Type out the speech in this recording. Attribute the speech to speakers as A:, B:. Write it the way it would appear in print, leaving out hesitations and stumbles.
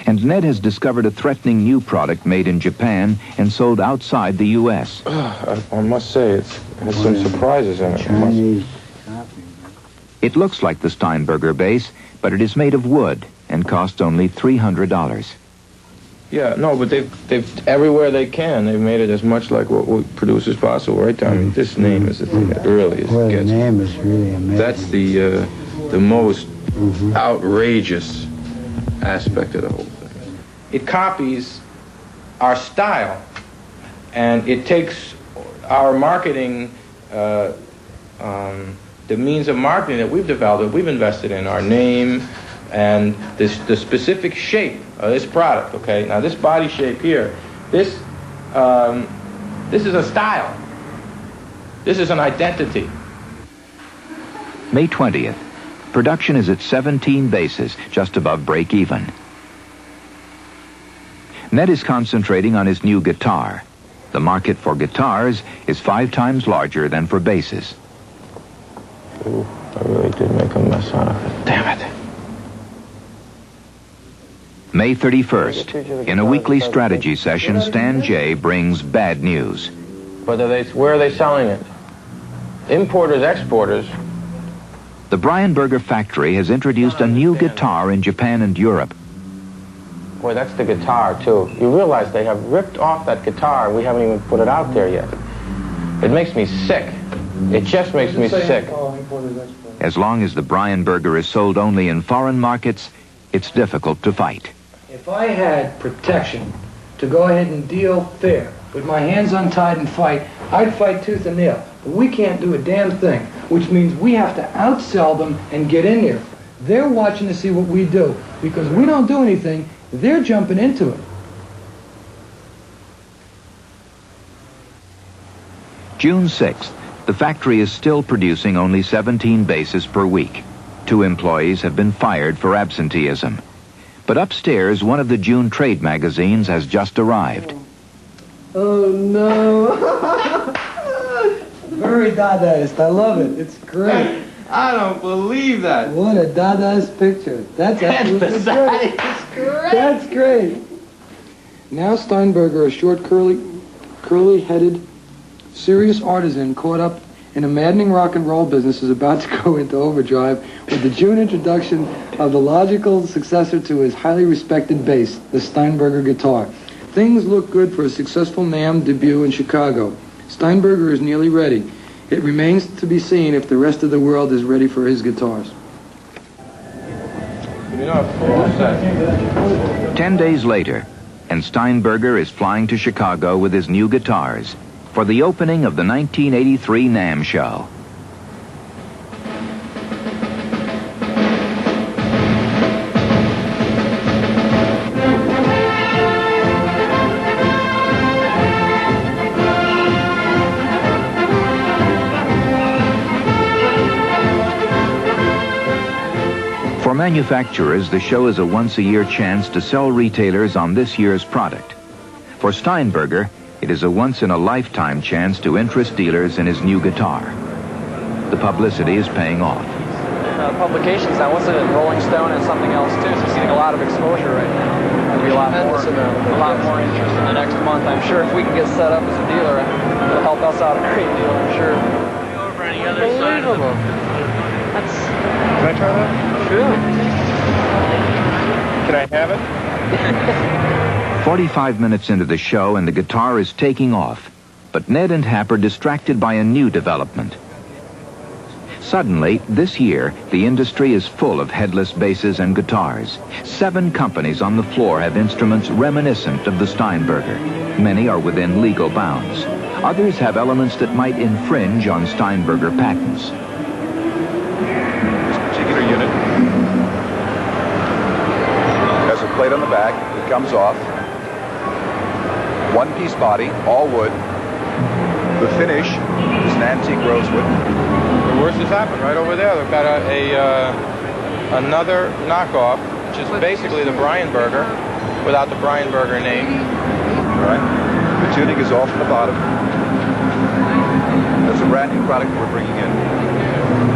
A: And Ned has discovered a threatening new product made in Japan and sold outside the U.S.
B: I must say, it has some surprises in it.
C: Chinese.
A: It looks like the Steinberger bass, but it is made of wood and costs only $300.
B: Yeah, no, but they've everywhere they can, they've made it as much like what we produce as possible, right? I mean, this name is the thing that really is.
C: Well, the name is really amazing.
B: That's the most outrageous aspect of the whole thing. It copies our style, and it takes our marketing, the means of marketing that we've developed, that we've invested in, our name, and the specific shape of this product. Okay, now this body shape here, this is a style. This is an identity.
A: May 20th. Production is at 17 bases, just above break even. Ned is concentrating on his new guitar. The market for guitars is 5 times larger than for basses.
B: Ooh, I really did make a mess out of it. Damn it.
A: May 31st. In a weekly strategy session, Stan J brings bad news.
B: Where are they selling it? Importers, exporters.
A: The Steinberger factory has introduced a new guitar in Japan and Europe.
B: Boy, that's the guitar, too. You realize they have ripped off that guitar. We haven't even put it out there yet. It makes me sick. It just makes me sick.
A: As long as the Steinberger is sold only in foreign markets, it's difficult to fight.
D: If I had protection to go ahead and deal fair, with my hands untied and fight, I'd fight tooth and nail. But we can't do a damn thing, which means we have to outsell them and get in there. They're watching to see what we do. Because we don't do anything, they're jumping into it.
A: June 6th. The factory is still producing only 17 basses per week. 2 employees have been fired for absenteeism. But upstairs, one of the June trade magazines has just arrived.
D: Oh, no. Very Dadaist. I love it. It's great.
B: I don't believe that.
D: What a Dadaist picture. That's absolutely great. That's great. Now Steinberger, a short, curly-headed, serious artisan caught up in a maddening rock and roll business, is about to go into overdrive with the June introduction of the logical successor to his highly respected bass, the Steinberger guitar. Things look good for a successful NAMM debut in Chicago. Steinberger is nearly ready. It remains to be seen if the rest of the world is ready for his guitars.
A: 10 days later, and Steinberger is flying to Chicago with his new guitars for the opening of the 1983 NAMM show. For manufacturers, the show is a once-a-year chance to sell retailers on this year's product. For Steinberger, it is a once-in-a-lifetime chance to interest dealers in his new guitar. The publicity is paying off.
E: Publications now, what's it, Rolling Stone and something else too, so he's getting a lot of exposure right now. There'll be a lot more interest in the next month, I'm sure. If we can get set up as a dealer, it'll help us out a great deal, I'm sure.
F: Over on the other side of the...
E: That's...
B: Can I try that?
E: Sure.
B: Can I have it?
A: 45 minutes into the show and the guitar is taking off, but Ned and Hap are distracted by a new development. Suddenly, this year, the industry is full of headless basses and guitars. 7 companies on the floor have instruments reminiscent of the Steinberger. Many are within legal bounds. Others have elements that might infringe on Steinberger patents.
G: This particular unit has a plate on the back. It comes off. One-piece body, all wood. The finish is an antique rosewood.
B: The worst has happened right over there. They've got another knockoff, which is basically the Steinberger, without the Steinberger name.
G: Right. The tuning is off from the bottom. That's a brand new product we're bringing in.